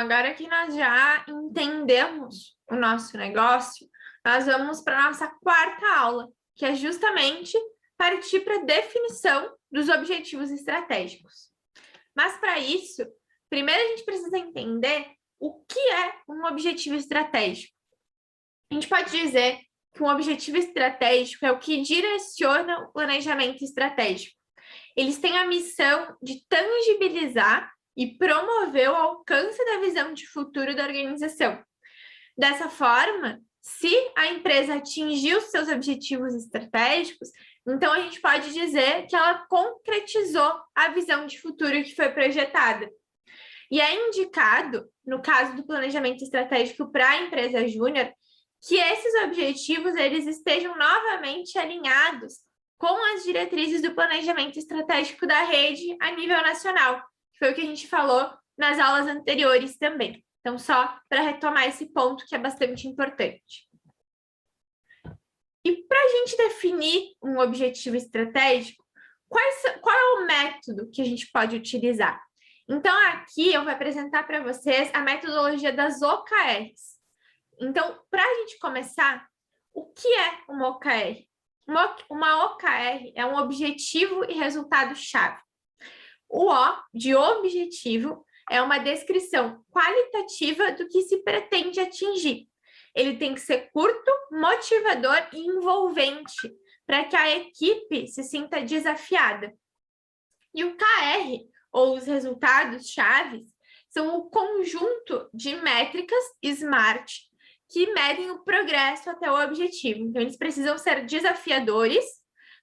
agora que nós já entendemos o nosso negócio, nós vamos para a nossa quarta aula, que é justamente partir para a definição dos objetivos estratégicos. Mas para isso, primeiro a gente precisa entender o que é um objetivo estratégico. A gente pode dizer que um objetivo estratégico é o que direciona o planejamento estratégico. Eles têm a missão de tangibilizar e promover o alcance da visão de futuro da organização. Dessa forma, se a empresa atingiu seus objetivos estratégicos, então a gente pode dizer que ela concretizou a visão de futuro que foi projetada. E é indicado, no caso do planejamento estratégico para a empresa júnior, que esses objetivos eles estejam novamente alinhados com as diretrizes do planejamento estratégico da rede a nível nacional, que foi o que a gente falou nas aulas anteriores também. Então, só para retomar esse ponto que é bastante importante. E para a gente definir um objetivo estratégico, qual é o método que a gente pode utilizar? Então, aqui eu vou apresentar para vocês a metodologia das OKRs. Então, para a gente começar, o que é uma OKR? Uma OKR é um objetivo e resultado-chave. O O de objetivo é uma descrição qualitativa do que se pretende atingir. Ele tem que ser curto, motivador e envolvente, para que a equipe se sinta desafiada. E o KR, ou os resultados chaves, são o conjunto de métricas SMART que medem o progresso até o objetivo. Então, eles precisam ser desafiadores,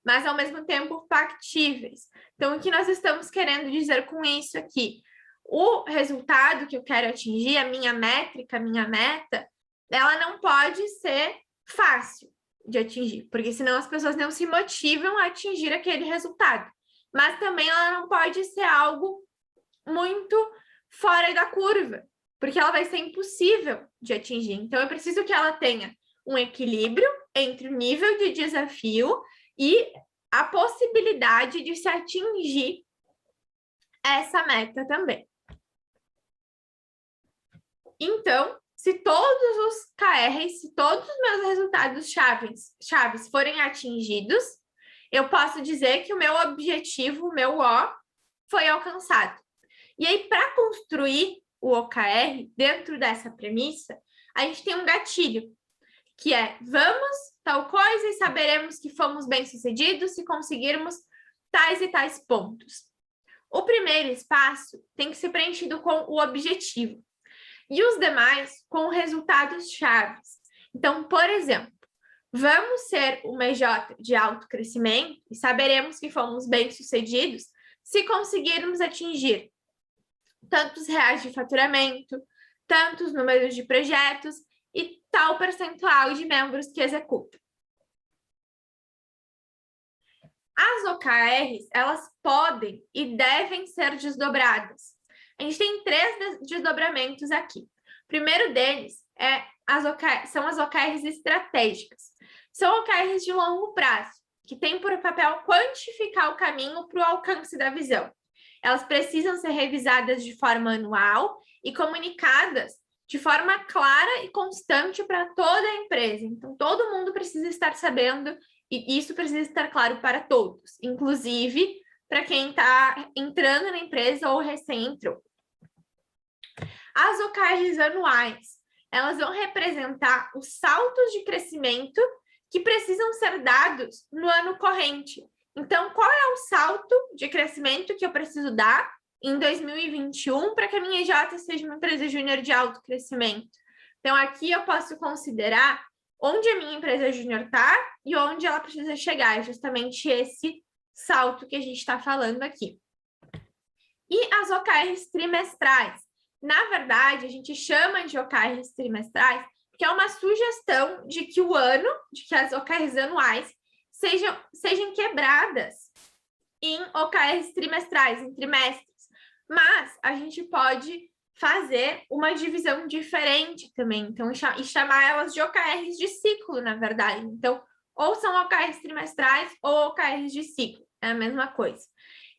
mas ao mesmo tempo factíveis. Então, o que nós estamos querendo dizer com isso aqui? O resultado que eu quero atingir, a minha métrica, a minha meta, ela não pode ser fácil de atingir, porque senão as pessoas não se motivam a atingir aquele resultado. Mas também ela não pode ser algo muito fora da curva, porque ela vai ser impossível de atingir. Então, eu preciso que ela tenha um equilíbrio entre o nível de desafio e a possibilidade de se atingir essa meta também. Então, se todos os KRs, se todos os meus resultados chaves forem atingidos, eu posso dizer que o meu objetivo, o meu O, foi alcançado. E aí, para construir o OKR, dentro dessa premissa, a gente tem um gatilho, que é, vamos tal coisa e saberemos que fomos bem-sucedidos se conseguirmos tais e tais pontos. O primeiro espaço tem que ser preenchido com o objetivo, e os demais com resultados chaves. Então, por exemplo, vamos ser uma EJ de alto crescimento e saberemos que fomos bem-sucedidos se conseguirmos atingir tantos reais de faturamento, tantos números de projetos e tal percentual de membros que executam. As OKRs, elas podem e devem ser desdobradas. A gente tem 3 desdobramentos aqui. O primeiro deles são as OKRs estratégicas. São OKRs de longo prazo, que têm por papel quantificar o caminho para o alcance da visão. Elas precisam ser revisadas de forma anual e comunicadas de forma clara e constante para toda a empresa. Então, todo mundo precisa estar sabendo e isso precisa estar claro para todos, inclusive para quem está entrando na empresa ou recém entrou. As OKRs anuais, elas vão representar os saltos de crescimento que precisam ser dados no ano corrente. Então, qual é o salto de crescimento que eu preciso dar em 2021 para que a minha EJ seja uma empresa júnior de alto crescimento? Então, aqui eu posso considerar onde a minha empresa júnior está e onde ela precisa chegar. É justamente esse salto que a gente está falando aqui. E as OKRs trimestrais? Na verdade, a gente chama de OKRs trimestrais porque é uma sugestão de que as OKRs anuais sejam quebradas em OKRs trimestrais, em trimestres. Mas a gente pode fazer uma divisão diferente também, então, e chamar elas de OKRs de ciclo, na verdade. Então, ou são OKRs trimestrais ou OKRs de ciclo, é a mesma coisa.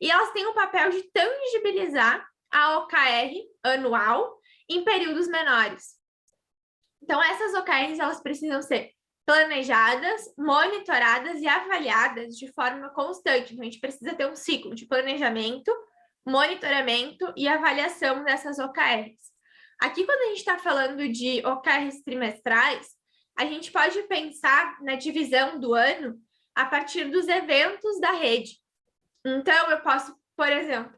E elas têm o papel de tangibilizar a OKR anual em períodos menores. Então, essas OKRs, elas precisam ser planejadas, monitoradas e avaliadas de forma constante. Então, a gente precisa ter um ciclo de planejamento, monitoramento e avaliação dessas OKRs. Aqui, quando a gente está falando de OKRs trimestrais, a gente pode pensar na divisão do ano a partir dos eventos da rede. Então, eu posso, por exemplo,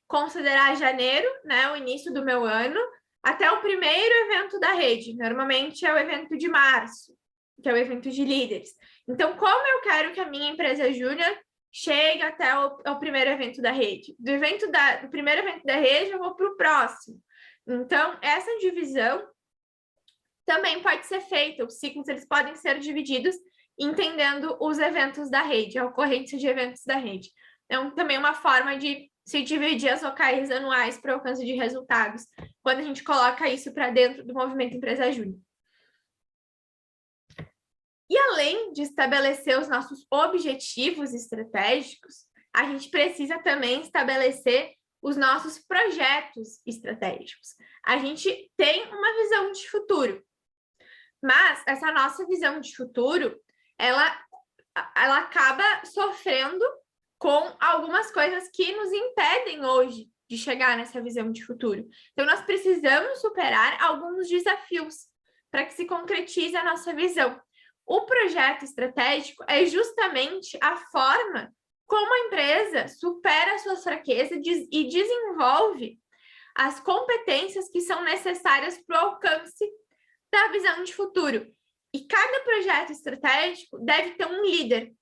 considerar janeiro, né, o início do meu ano, até o primeiro evento da rede. Normalmente é o evento de março, que é o evento de líderes. Então, como eu quero que a minha empresa júnior chegue até o primeiro evento da rede? Do primeiro evento da rede, eu vou para o próximo. Então, essa divisão também pode ser feita. Os ciclos eles podem ser divididos entendendo os eventos da rede, a ocorrência de eventos da rede. Então, também uma forma de se dividir as OKRs anuais para alcance de resultados, quando a gente coloca isso para dentro do movimento Empresa Júnior. E além de estabelecer os nossos objetivos estratégicos, a gente precisa também estabelecer os nossos projetos estratégicos. A gente tem uma visão de futuro, mas essa nossa visão de futuro, ela acaba sofrendo com algumas coisas que nos impedem hoje de chegar nessa visão de futuro. Então, nós precisamos superar alguns desafios para que se concretize a nossa visão. O projeto estratégico é justamente a forma como a empresa supera suas fraquezas e desenvolve as competências que são necessárias para o alcance da visão de futuro. E cada projeto estratégico deve ter um líder.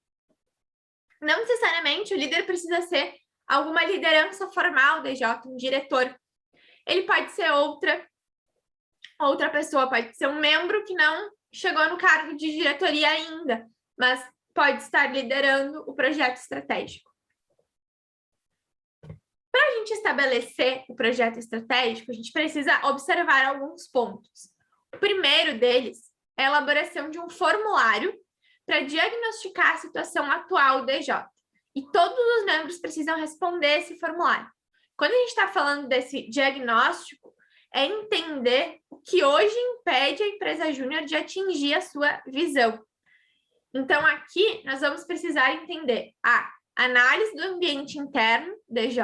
Não necessariamente o líder precisa ser alguma liderança formal da EJ, um diretor. Ele pode ser outra pessoa, pode ser um membro que não chegou no cargo de diretoria ainda, mas pode estar liderando o projeto estratégico. Para a gente estabelecer o projeto estratégico, a gente precisa observar alguns pontos. O primeiro deles é a elaboração de um formulário para diagnosticar a situação atual da EJ. E todos os membros precisam responder esse formulário. Quando a gente está falando desse diagnóstico, é entender o que hoje impede a empresa júnior de atingir a sua visão. Então, aqui, nós vamos precisar entender a análise do ambiente interno da EJ.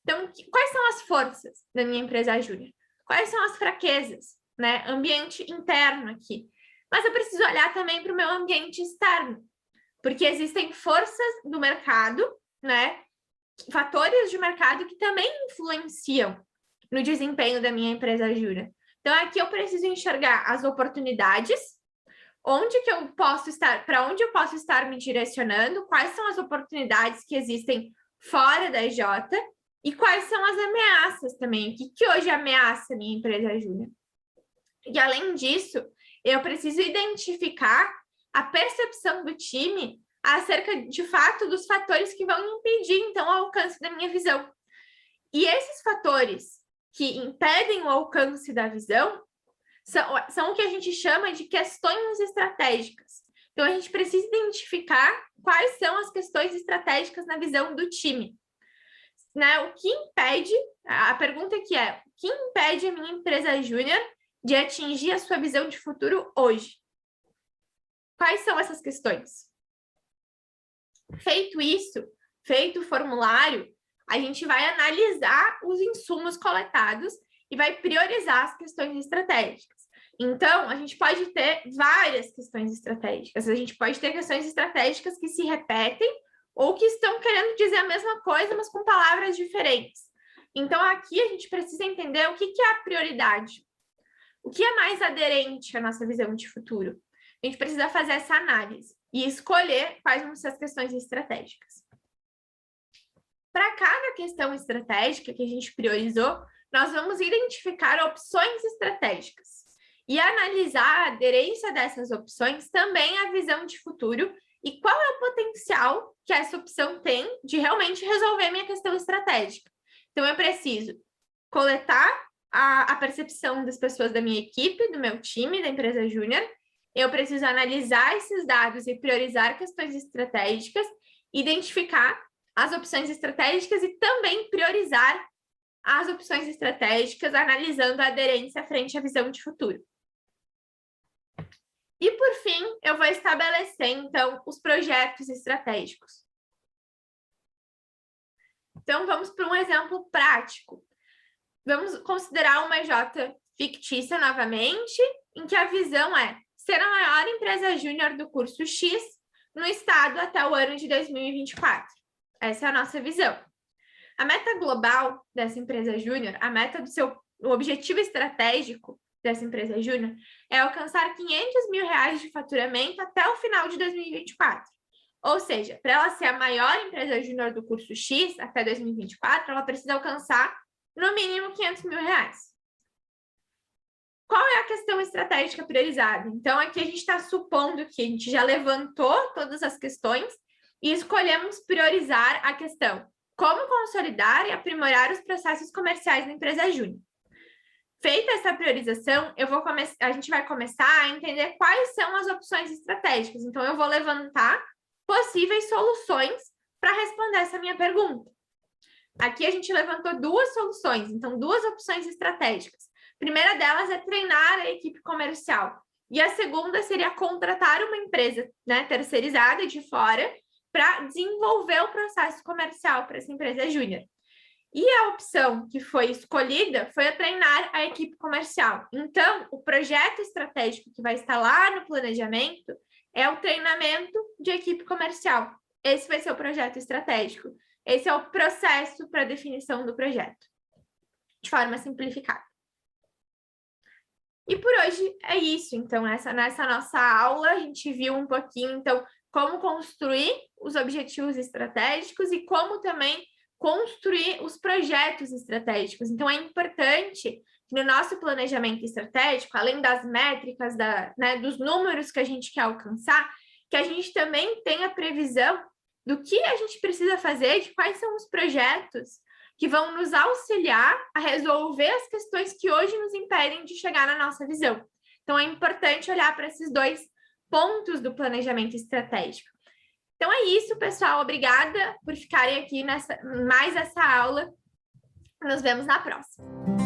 Então, quais são as forças da minha empresa júnior? Quais são as fraquezas, né? Ambiente interno aqui. Mas eu preciso olhar também para o meu ambiente externo, porque existem forças do mercado, né? Fatores de mercado que também influenciam no desempenho da minha empresa júnior. Então, aqui eu preciso enxergar as oportunidades, onde que eu posso estar, para onde eu posso estar me direcionando, quais são as oportunidades que existem fora da EJ e quais são as ameaças também, o que hoje ameaça a minha empresa júnior. E além disso, eu preciso identificar a percepção do time acerca, de fato, dos fatores que vão impedir, então, o alcance da minha visão. E esses fatores que impedem o alcance da visão são o que a gente chama de questões estratégicas. Então, a gente precisa identificar quais são as questões estratégicas na visão do time. Né? O que impede, a pergunta aqui é, o que impede a minha empresa júnior de atingir a sua visão de futuro hoje? Quais são essas questões? Feito isso, feito o formulário, a gente vai analisar os insumos coletados e vai priorizar as questões estratégicas. Então, a gente pode ter várias questões estratégicas. A gente pode ter questões estratégicas que se repetem ou que estão querendo dizer a mesma coisa, mas com palavras diferentes. Então, aqui a gente precisa entender o que é a prioridade. O que é mais aderente à nossa visão de futuro? A gente precisa fazer essa análise e escolher quais vão ser as questões estratégicas. Para cada questão estratégica que a gente priorizou, nós vamos identificar opções estratégicas e analisar a aderência dessas opções também à visão de futuro e qual é o potencial que essa opção tem de realmente resolver minha questão estratégica. Então, eu preciso coletar a percepção das pessoas da minha equipe, do meu time, da empresa júnior. Eu preciso analisar esses dados e priorizar questões estratégicas, identificar as opções estratégicas e também priorizar as opções estratégicas, analisando a aderência frente à visão de futuro. E, por fim, eu vou estabelecer, então, os projetos estratégicos. Então, vamos para um exemplo prático. Vamos considerar uma EJ fictícia novamente, em que a visão é ser a maior empresa júnior do curso X no estado até o ano de 2024. Essa é a nossa visão. A meta global dessa empresa júnior, o objetivo estratégico dessa empresa júnior é alcançar R$500 mil de faturamento até o final de 2024. Ou seja, para ela ser a maior empresa júnior do curso X até 2024, ela precisa alcançar no mínimo R$500 mil. Qual é a questão estratégica priorizada? Então, aqui a gente está supondo que a gente já levantou todas as questões e escolhemos priorizar a questão como consolidar e aprimorar os processos comerciais da empresa júnior. Feita essa priorização, a gente vai começar a entender quais são as opções estratégicas. Então, eu vou levantar possíveis soluções para responder essa minha pergunta. Aqui a gente levantou duas soluções, então duas opções estratégicas. A primeira delas é treinar a equipe comercial. E a segunda seria contratar uma empresa, né, terceirizada de fora para desenvolver o processo comercial para essa empresa júnior. E a opção que foi escolhida foi a treinar a equipe comercial. Então, o projeto estratégico que vai estar lá no planejamento é o treinamento de equipe comercial. Esse vai ser o projeto estratégico. Esse é o processo para definição do projeto, de forma simplificada. E por hoje é isso. Então, nessa nossa aula, a gente viu um pouquinho, então, como construir os objetivos estratégicos e como também construir os projetos estratégicos. Então, é importante que no nosso planejamento estratégico, além das métricas, dos números que a gente quer alcançar, que a gente também tenha previsão do que a gente precisa fazer, de quais são os projetos que vão nos auxiliar a resolver as questões que hoje nos impedem de chegar na nossa visão. Então, é importante olhar para esses dois pontos do planejamento estratégico. Então, é isso, pessoal. Obrigada por ficarem aqui mais essa aula. Nos vemos na próxima.